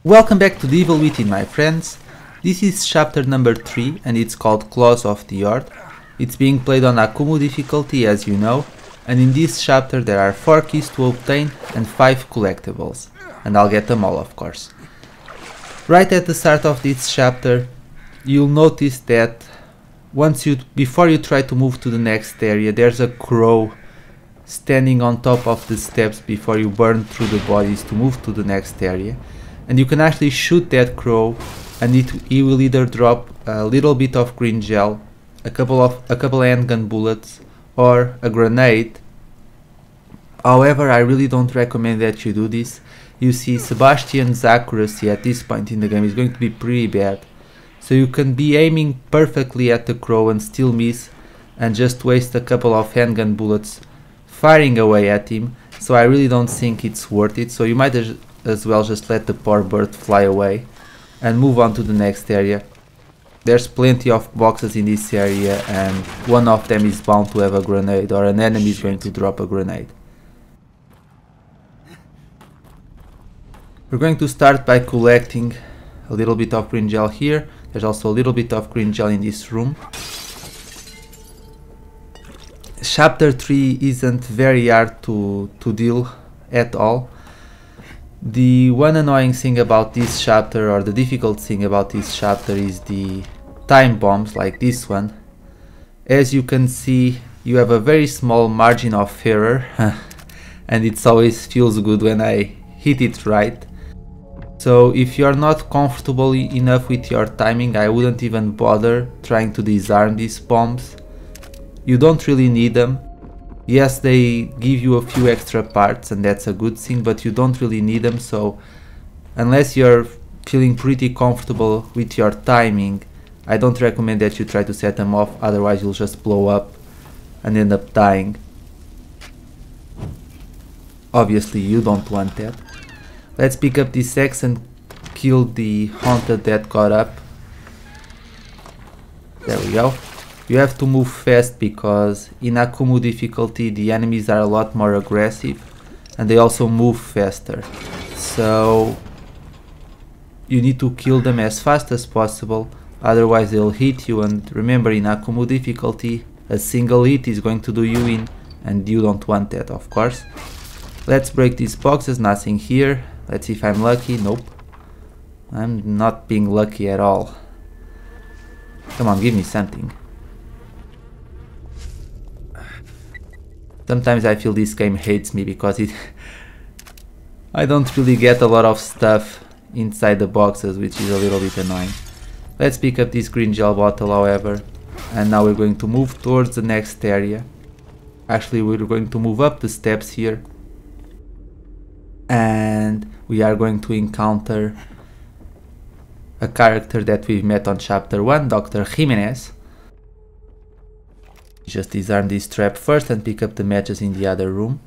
Welcome back to the Evil Within, my friends. This is chapter number 3 and it's called Claws of the Horde. It's being played on AKUMU Difficulty, as you know, and in this chapter there are 4 keys to obtain and 5 collectibles, and I'll get them all, of course. Right at the start of this chapter you'll notice that before you try to move to the next area, there's a crow standing on top of the steps before you burn through the bodies to move to the next area. And you can actually shoot that crow and he will either drop a little bit of green gel, a couple handgun bullets, or a grenade. However, I really don't recommend that you do this. You see, Sebastian's accuracy at this point in the game is going to be pretty bad. So you can be aiming perfectly at the crow and still miss and just waste a couple of handgun bullets firing away at him. So I really don't think it's worth it. So you might as well just let the poor bird fly away and move on to the next area. There's plenty of boxes in this area and one of them is bound to have a grenade, or an enemy is going to drop a grenade. We're going to start by collecting a little bit of green gel here. There's also a little bit of green gel in this room. Chapter 3 isn't very hard to deal at all. The one annoying thing about this chapter, or the difficult thing about this chapter, is the time bombs like this one. As you can see, you have a very small margin of error and it always feels good when I hit it right. So if you're not comfortable enough with your timing, I wouldn't even bother trying to disarm these bombs. You don't really need them. Yes, they give you a few extra parts and that's a good thing, but you don't really need them. So unless you're feeling pretty comfortable with your timing, I don't recommend that you try to set them off, otherwise you'll just blow up and end up dying. Obviously you don't want that. Let's pick up this axe and kill the haunted that got up. There we go. You have to move fast because in AKUMU Difficulty the enemies are a lot more aggressive and they also move faster. So you need to kill them as fast as possible, otherwise they'll hit you, and remember, in AKUMU Difficulty a single hit is going to do you in, and you don't want that, of course. Let's break these boxes, nothing here. Let's see if I'm lucky. Nope. I'm not being lucky at all. Come on, give me something. Sometimes I feel this game hates me because I don't really get a lot of stuff inside the boxes, which is a little bit annoying. Let's pick up this green gel bottle, however, and now we're going to move towards the next area. Actually, we're going to move up the steps here, and we are going to encounter a character that we've met on chapter 1, Dr. Jimenez. Just disarm this trap first and pick up the matches in the other room.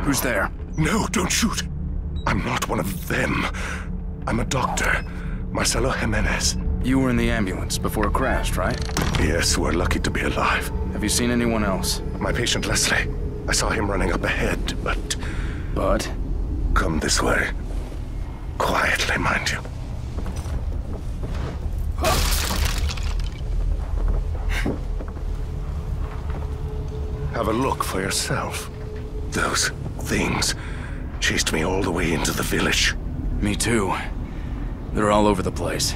Who's there? No, don't shoot! I'm not one of them. I'm a doctor, Marcelo Jimenez. You were in the ambulance before it crashed, right? Yes, we're lucky to be alive. Have you seen anyone else? My patient Leslie. I saw him running up ahead, but... But? Come this way. Quietly, mind you. Have a look for yourself. Those things chased me all the way into the village. Me too. They're all over the place.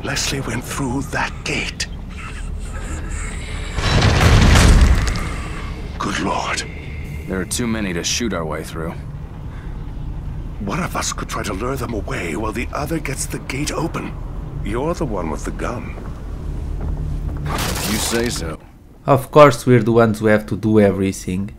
Leslie went through that gate. Good Lord. There are too many to shoot our way through. One of us could try to lure them away while the other gets the gate open. You're the one with the gun. You say so. Of course we're the ones who have to do everything.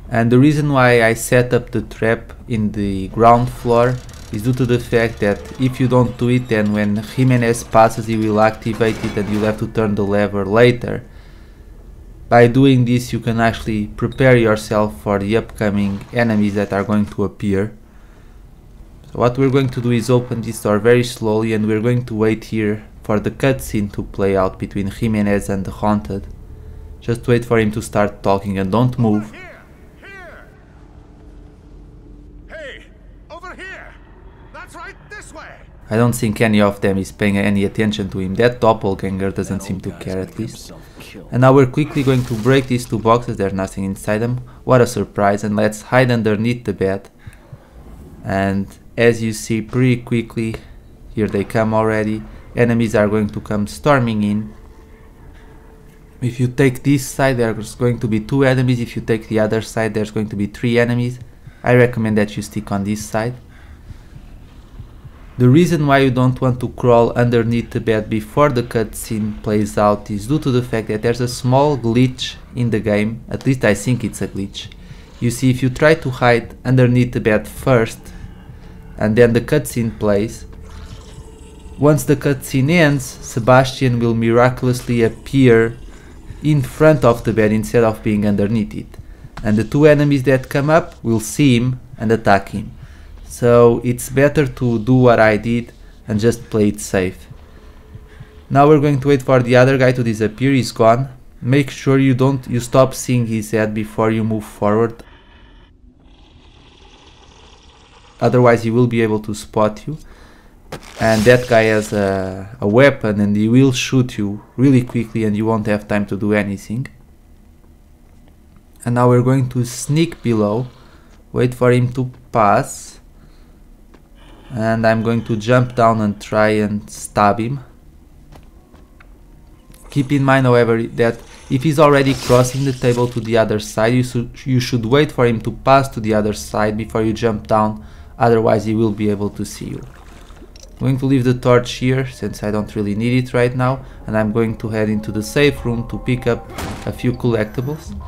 And the reason why I set up the trap in the ground floor is due to the fact that if you don't do it, then when Jimenez passes he will activate it and you'll have to turn the lever later. By doing this you can actually prepare yourself for the upcoming enemies that are going to appear. So what we're going to do is open this door very slowly, and we're going to wait here for the cutscene to play out between Jimenez and the Haunted. Just wait for him to start talking and don't move. Here! Hey, over here! That's right, this way! I don't think any of them is paying any attention to him. That doppelganger doesn't seem to care at least. And now we're quickly going to break these two boxes. There's nothing inside them. What a surprise. And let's hide underneath the bed. And as you see, pretty quickly, here they come already. Enemies are going to come storming in. If you take this side, there's going to be 2 enemies. If you take the other side, there's going to be 3 enemies. I recommend that you stick on this side. The reason why you don't want to crawl underneath the bed before the cutscene plays out is due to the fact that there's a small glitch in the game. At least I think it's a glitch. You see, if you try to hide underneath the bed first and then the cutscene plays, once the cutscene ends, Sebastian will miraculously appear in front of the bed instead of being underneath it. And the 2 enemies that come up will see him and attack him. So it's better to do what I did and just play it safe. Now we're going to wait for the other guy to disappear. He's gone. Make sure you stop seeing his head before you move forward. Otherwise he will be able to spot you. And that guy has a weapon and he will shoot you really quickly and you won't have time to do anything. And now we're going to sneak below, wait for him to pass, and I'm going to jump down and try and stab him. Keep in mind, however, that if he's already crossing the table to the other side, you should wait for him to pass to the other side before you jump down, otherwise he will be able to see you. I'm going to leave the torch here since I don't really need it right now, and I'm going to head into the safe room to pick up a few collectibles.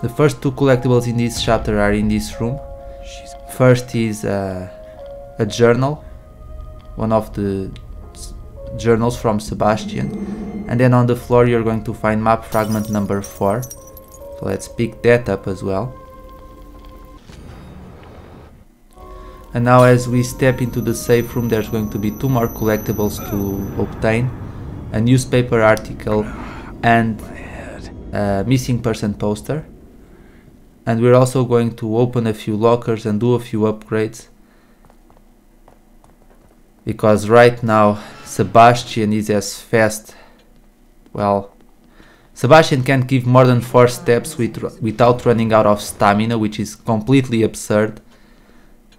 The first 2 collectibles in this chapter are in this room. First is a journal, one of the journals from Sebastian, and then on the floor you're going to find map fragment number 4. So let's pick that up as well. And now as we step into the safe room, there's going to be 2 more collectibles to obtain, a newspaper article and a missing person poster. And we're also going to open a few lockers and do a few upgrades, because right now Sebastian is as fast, well, Sebastian can't give more than 4 steps without running out of stamina, which is completely absurd.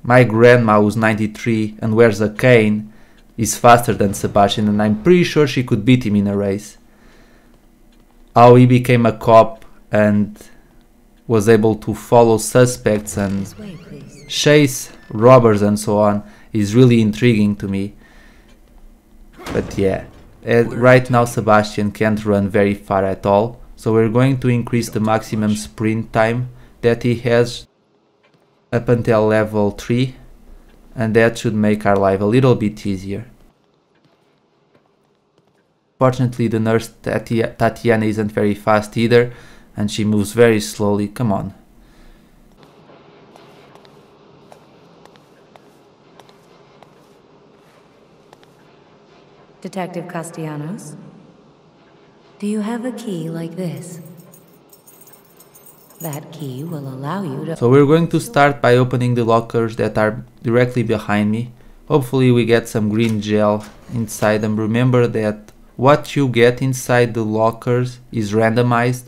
My grandma, who's 93 and wears a cane, is faster than Sebastian, and I'm pretty sure she could beat him in a race. How he became a cop and was able to follow suspects and chase robbers and so on is really intriguing to me. But yeah, right now Sebastian can't run very far at all, so we're going to increase the maximum sprint time that he has up until level 3, and that should make our life a little bit easier. Fortunately, the nurse Tatiana isn't very fast either, and she moves very slowly. Come on. Detective Castellanos, do you have a key like this? That key will allow you to... So we're going to start by opening the lockers that are directly behind me. Hopefully we get some green gel inside them. Remember that what you get inside the lockers is randomized.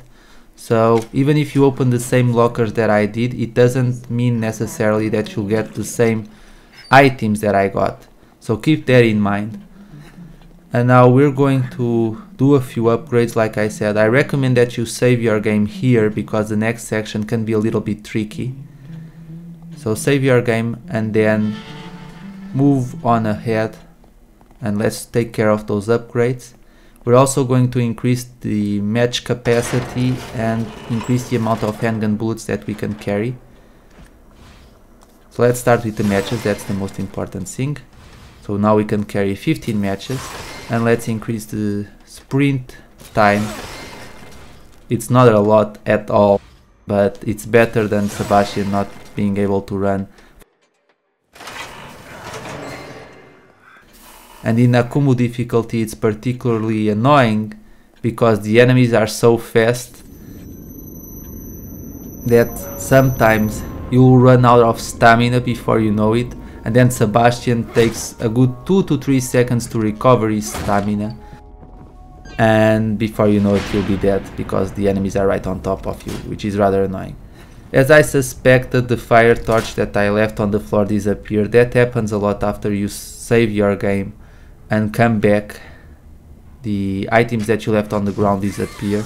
So even if you open the same lockers that I did, it doesn't mean necessarily that you'll get the same items that I got. So keep that in mind. And now we're going to do a few upgrades. Like I said, I recommend that you save your game here because the next section can be a little bit tricky. So save your game and then move on ahead and let's take care of those upgrades. We're also going to increase the match capacity and increase the amount of handgun bullets that we can carry. So let's start with the matches, that's the most important thing. So now we can carry 15 matches, and let's increase the sprint time. It's not a lot at all, but it's better than Sebastian not being able to run. And in AKUMU difficulty it's particularly annoying because the enemies are so fast that sometimes you'll run out of stamina before you know it, and then Sebastian takes a good 2 to 3 seconds to recover his stamina, and before you know it you'll be dead because the enemies are right on top of you, which is rather annoying. As I suspected, the fire torch that I left on the floor disappeared. That happens a lot after you save your game and come back. The items that you left on the ground disappear,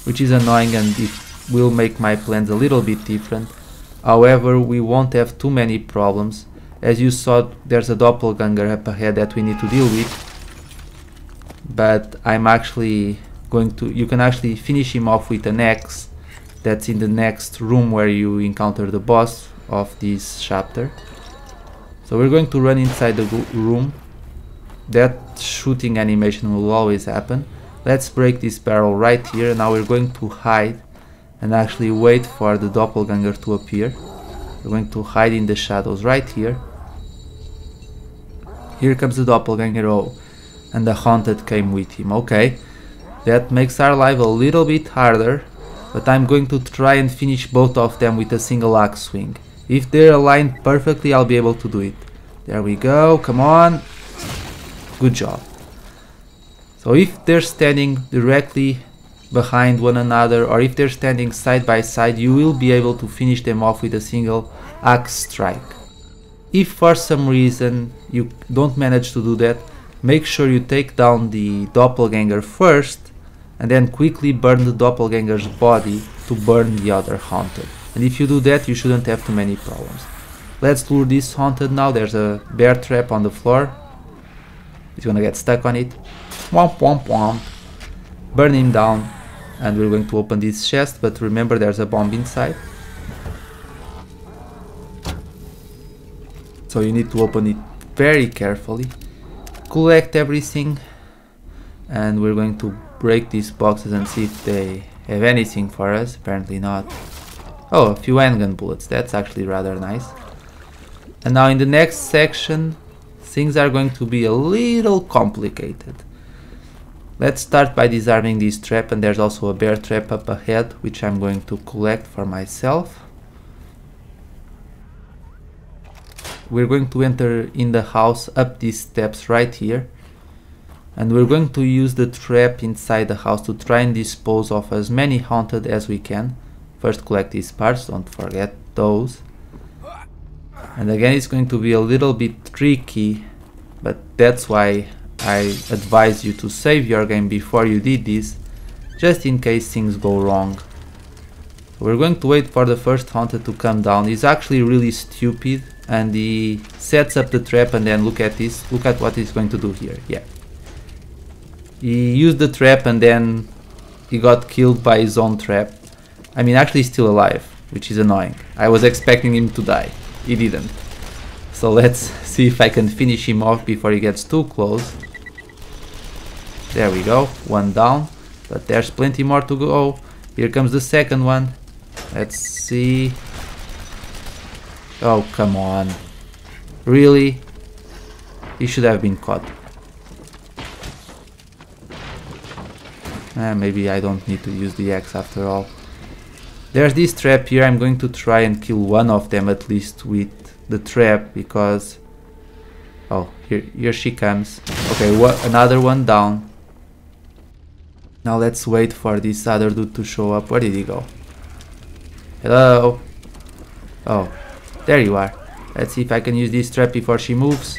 which is annoying, and it will make my plans a little bit different. However, we won't have too many problems. As you saw, there's a doppelganger up ahead that we need to deal with, but I'm actually going to, you can actually finish him off with an axe that's in the next room where you encounter the boss of this chapter. So we're going to run inside the room. That shooting animation will always happen. Let's break this barrel right here, and now we're going to hide and actually wait for the doppelganger to appear. We're going to hide in the shadows right here. Here comes the doppelganger. Oh, and the haunted came with him. Okay, that makes our life a little bit harder, but I'm going to try and finish both of them with a single axe swing. If they're aligned perfectly, I'll be able to do it. There we go, come on. Good job. So if they're standing directly behind one another, or if they're standing side by side, you will be able to finish them off with a single axe strike. If for some reason you don't manage to do that, make sure you take down the doppelganger first and then quickly burn the doppelganger's body to burn the other haunted. And if you do that, you shouldn't have too many problems. Let's lure this haunted now. There's a bear trap on the floor. He's gonna get stuck on it. Womp womp womp. Burn him down. And we're going to open this chest, but remember there's a bomb inside. So you need to open it very carefully. Collect everything. And we're going to break these boxes and see if they have anything for us. Apparently not. Oh, a few handgun bullets. That's actually rather nice. And now in the next section, things are going to be a little complicated. Let's start by disarming this trap, and there's also a bear trap up ahead, which I'm going to collect for myself. We're going to enter in the house up these steps right here, and we're going to use the trap inside the house to try and dispose of as many haunted as we can. First collect these parts, don't forget those. And again, it's going to be a little bit tricky, but that's why I advise you to save your game before you did this, just in case things go wrong. We're going to wait for the first haunted to come down. He's actually really stupid, and he sets up the trap, and then look at this, look at what he's going to do here. Yeah, he used the trap and then he got killed by his own trap. I mean, actually he's still alive, which is annoying. I was expecting him to die. He didn't. So let's see if I can finish him off before he gets too close. There we go, one down, but there's plenty more to go. Here comes the second one. Let's see. Oh, come on. Really? He should have been caught. Maybe I don't need to use the axe after all. There's this trap here. I'm going to try and kill one of them at least with the trap, because... Oh, here she comes. Okay, another one down. Now let's wait for this other dude to show up. Where did he go? Hello? Oh, there you are. Let's see if I can use this trap before she moves.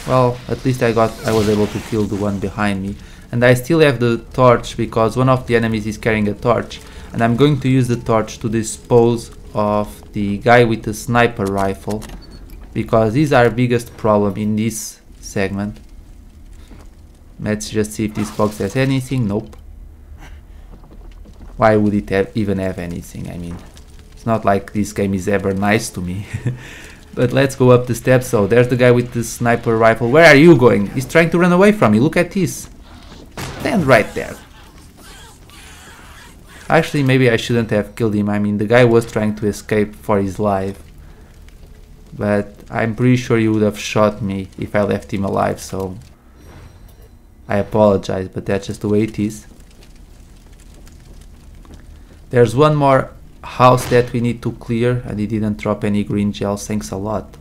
Well, at least I was able to kill the one behind me. And I still have the torch because one of the enemies is carrying a torch. And I'm going to use the torch to dispose of the guy with the sniper rifle, because he's our biggest problem in this segment. Let's just see if this box has anything. Nope. Why would it even have anything? I mean, It's not like this game is ever nice to me. But let's go up the steps. So there's the guy with the sniper rifle. Where are you going? He's trying to run away from me. Look at this. Stand right there. Actually, maybe I shouldn't have killed him. I mean, the guy was trying to escape for his life. But I'm pretty sure he would have shot me if I left him alive, so I apologize, but that's just the way it is. There's one more house that we need to clear, and he didn't drop any green gels, thanks a lot.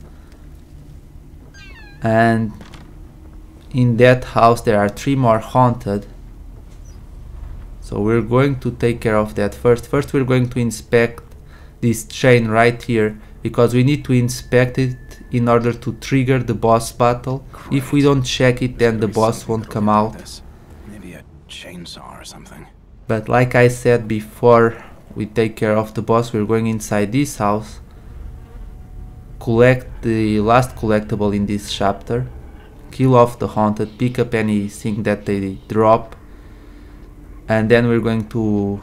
And in that house there are 3 more haunted. So we're going to take care of that first. First we're going to inspect this chain right here, because we need to inspect it in order to trigger the boss battle. If we don't check it, then the boss won't come out. Maybe a chainsaw or something. But like I said before, we take care of the boss. We're going inside this house, collect the last collectible in this chapter, kill off the haunted, pick up anything that they drop, and then we're going to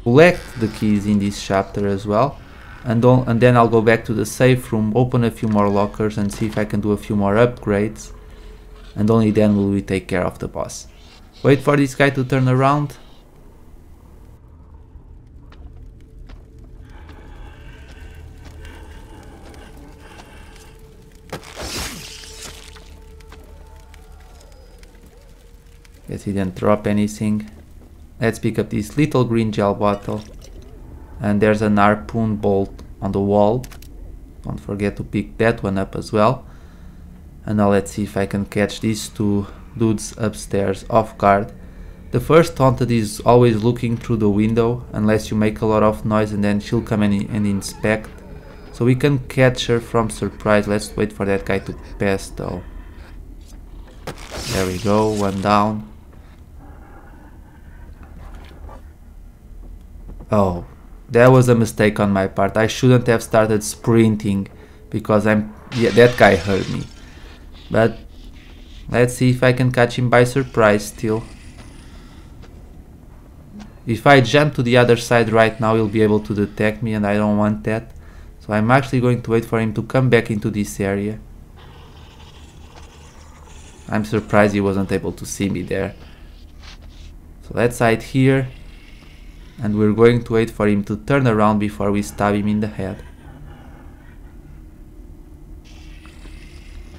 collect the keys in this chapter as well. And then I'll go back to the safe room, open a few more lockers and see if I can do a few more upgrades, and only then will we take care of the boss. Wait for this guy to turn around. Guess he didn't drop anything. Let's pick up this little green gel bottle. And there's an harpoon bolt on the wall. Don't forget to pick that one up as well. And now let's see if I can catch these 2 dudes upstairs off guard. The first haunted is always looking through the window unless you make a lot of noise, and then she'll come in and inspect. So we can catch her from surprise. Let's wait for that guy to pass though. There we go, 1 down. Oh, that was a mistake on my part. I shouldn't have started sprinting, because that guy hurt me. But let's see if I can catch him by surprise still. If I jump to the other side right now, he'll be able to detect me, and I don't want that. So I'm actually going to wait for him to come back into this area. I'm surprised he wasn't able to see me there. So let's hide here. And we're going to wait for him to turn around before we stab him in the head.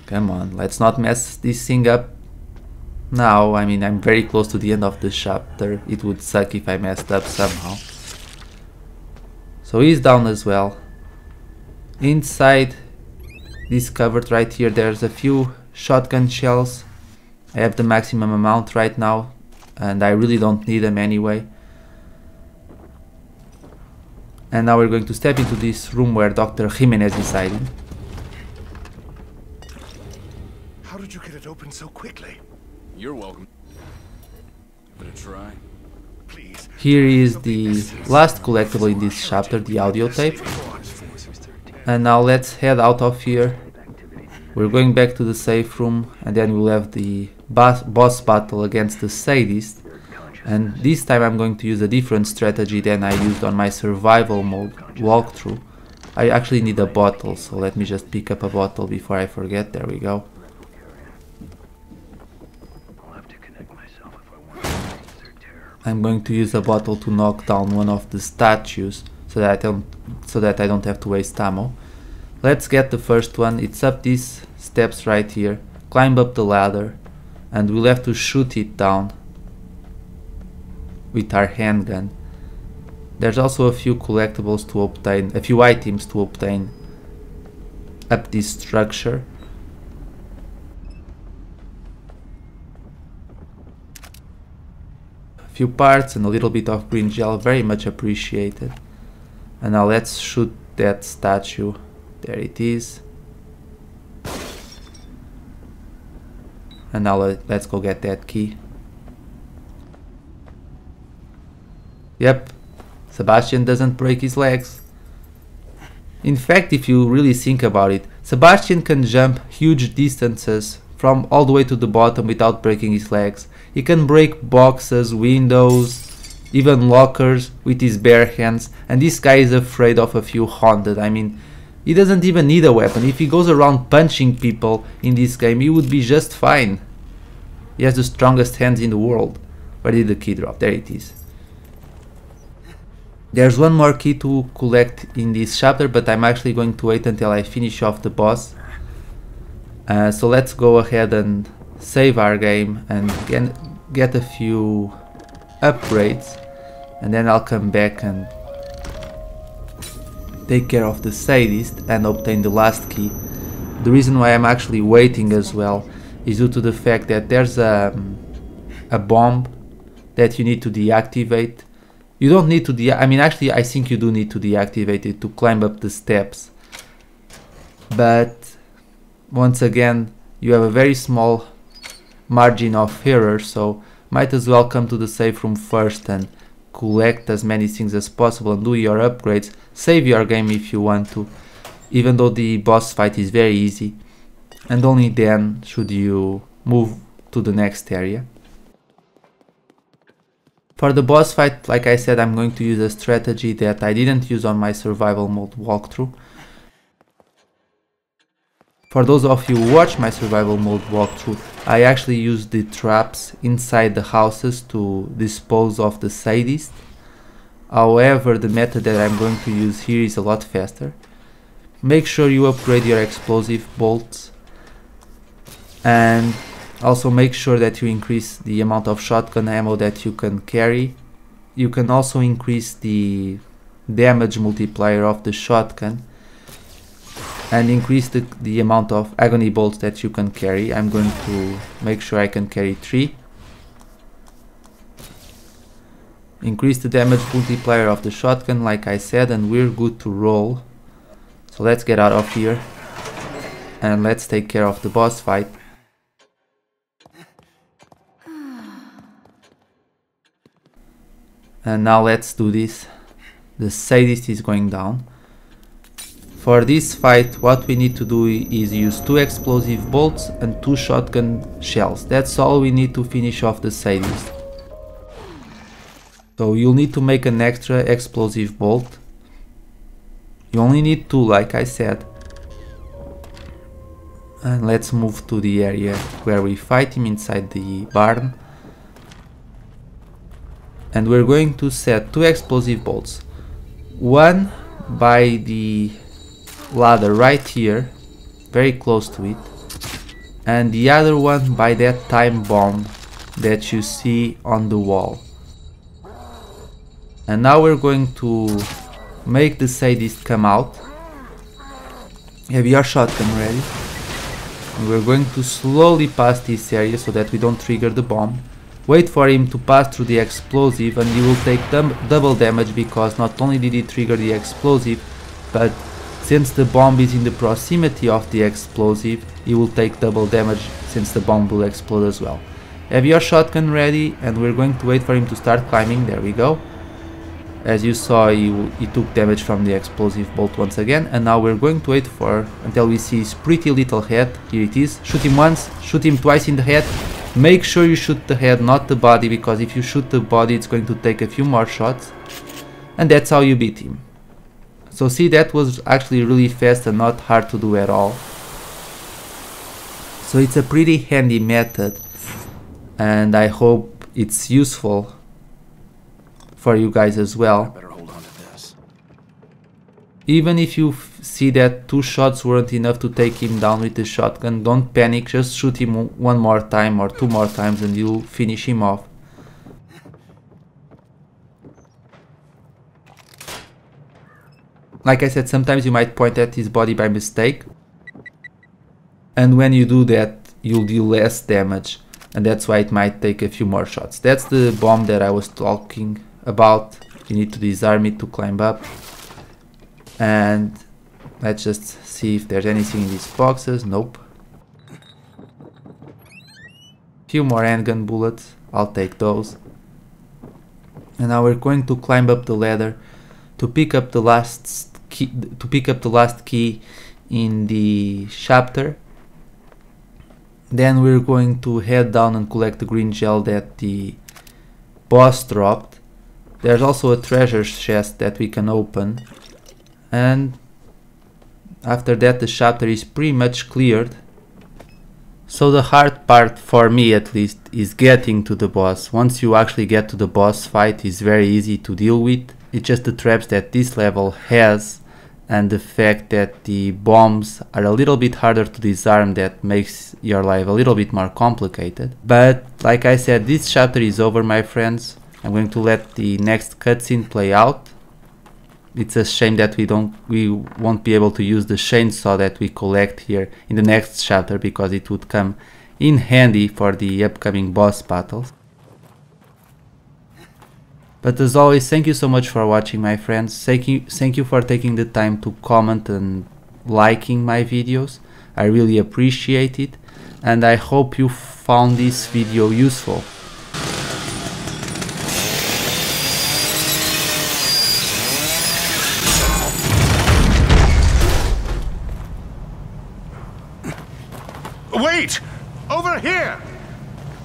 Come on, let's not mess this thing up now. I mean, I'm very close to the end of the chapter. It would suck if I messed up somehow. So he's down as well. Inside this cupboard right here, there's a few shotgun shells. I have the maximum amount right now, and I really don't need them anyway. And now we're going to step into this room where Dr. Jimenez is hiding. How did you get it open so quickly? You're welcome. Give it a try. Please. Here is the last collectible in this chapter, the audio tape. And now let's head out of here. We're going back to the safe room, and then we'll have the boss battle against the sadist. And this time I'm going to use a different strategy than I used on my survival mode walkthrough. I actually need a bottle, so let me just pick up a bottle before I forget. There we go. I'm going to use a bottle to knock down one of the statues so that I don't have to waste ammo. Let's get the first one. It's up these steps right here. Climb up the ladder, and we'll have to shoot it down with our handgun. There's also a few collectibles to obtain, a few items to obtain up this structure. A few parts and a little bit of green gel, very much appreciated. And now let's shoot that statue. There it is. And now let's go get that key. Yep, Sebastian doesn't break his legs. In fact, if you really think about it, Sebastian can jump huge distances from all the way to the bottom without breaking his legs. He can break boxes, windows, even lockers with his bare hands, and this guy is afraid of a few haunted. I mean, he doesn't even need a weapon. If he goes around punching people in this game, he would be just fine. He has the strongest hands in the world. Where did the key drop? There it is. There's one more key to collect in this chapter, but I'm actually going to wait until I finish off the boss. So let's go ahead and save our game and get a few upgrades, and then I'll come back and take care of the sadist and obtain the last key. The reason why I'm actually waiting as well is due to the fact that there's a bomb that you need to deactivate. You don't need to I mean, actually I think you do need to deactivate it to climb up the steps, but once again you have a very small margin of error, so might as well come to the safe room first and collect as many things as possible and do your upgrades. Save your game if you want to, even though the boss fight is very easy, and only then should you move to the next area. For the boss fight, like I said, I'm going to use a strategy that I didn't use on my survival mode walkthrough. For those of you who watch my survival mode walkthrough, I actually used the traps inside the houses to dispose of the sadist. However, the method that I'm going to use here is a lot faster. Make sure you upgrade your explosive bolts, and also make sure that you increase the amount of shotgun ammo that you can carry. You can also increase the damage multiplier of the shotgun and increase the amount of agony bolts that you can carry. I'm going to make sure I can carry 3. Increase the damage multiplier of the shotgun, like I said, and we're good to roll. So let's get out of here and let's take care of the boss fight. And now let's do this. The sadist is going down. For this fight, what we need to do is use 2 explosive bolts and 2 shotgun shells. That's all we need to finish off the sadist. So you'll need to make an extra explosive bolt. You only need 2, like I said. And let's move to the area where we fight him inside the barn. And we're going to set 2 explosive bolts. One by the ladder right here, very close to it, and the other one by that time bomb that you see on the wall. And now we're going to make the sadist come out. Have your shotgun ready. And we're going to slowly pass this area so that we don't trigger the bomb. Wait for him to pass through the explosive, and you will take double damage, because not only did he trigger the explosive, but since the bomb is in the proximity of the explosive, you will take double damage since the bomb will explode as well. Have your shotgun ready, and we're going to wait for him to start climbing. There we go. As you saw, he took damage from the explosive bolt once again, and now we're going to wait until we see his pretty little head. Here it is. Shoot him once, shoot him twice in the head. Make sure you shoot the head, not the body, because if you shoot the body, it's going to take a few more shots. And that's how you beat him. So see, that was actually really fast and not hard to do at all. So it's a pretty handy method, and I hope it's useful for you guys as well. Better hold on to this. Even if you see that 2 shots weren't enough to take him down with the shotgun, don't panic, just shoot him 1 more time or 2 more times and you'll finish him off. Like I said, sometimes you might point at his body by mistake, and when you do that, you'll deal less damage, and that's why it might take a few more shots. That's the bomb that I was talking about. You need to disarm it to climb up. And let's just see if there's anything in these boxes. Nope. Few more handgun bullets, I'll take those. And now we're going to climb up the ladder to pick up the last key in the chapter. Then we're going to head down and collect the green gel that the boss dropped. There's also a treasure chest that we can open, and after that the chapter is pretty much cleared. So the hard part, for me at least, is getting to the boss. Once you actually get to the boss fight, it's very easy to deal with. It's just the traps that this level has and the fact that the bombs are a little bit harder to disarm that makes your life a little bit more complicated. But like I said, this chapter is over, my friends. I'm going to let the next cutscene play out. It's a shame that we won't be able to use the chainsaw that we collect here in the next chapter, because it would come in handy for the upcoming boss battles. But as always, thank you so much for watching, my friends. Thank you for taking the time to comment and liking my videos. I really appreciate it, and I hope you found this video useful. Wait! Over here!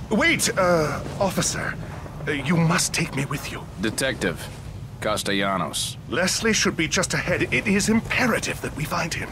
Wait, officer. You must take me with you. Detective Castellanos. Leslie should be just ahead. It is imperative that we find him.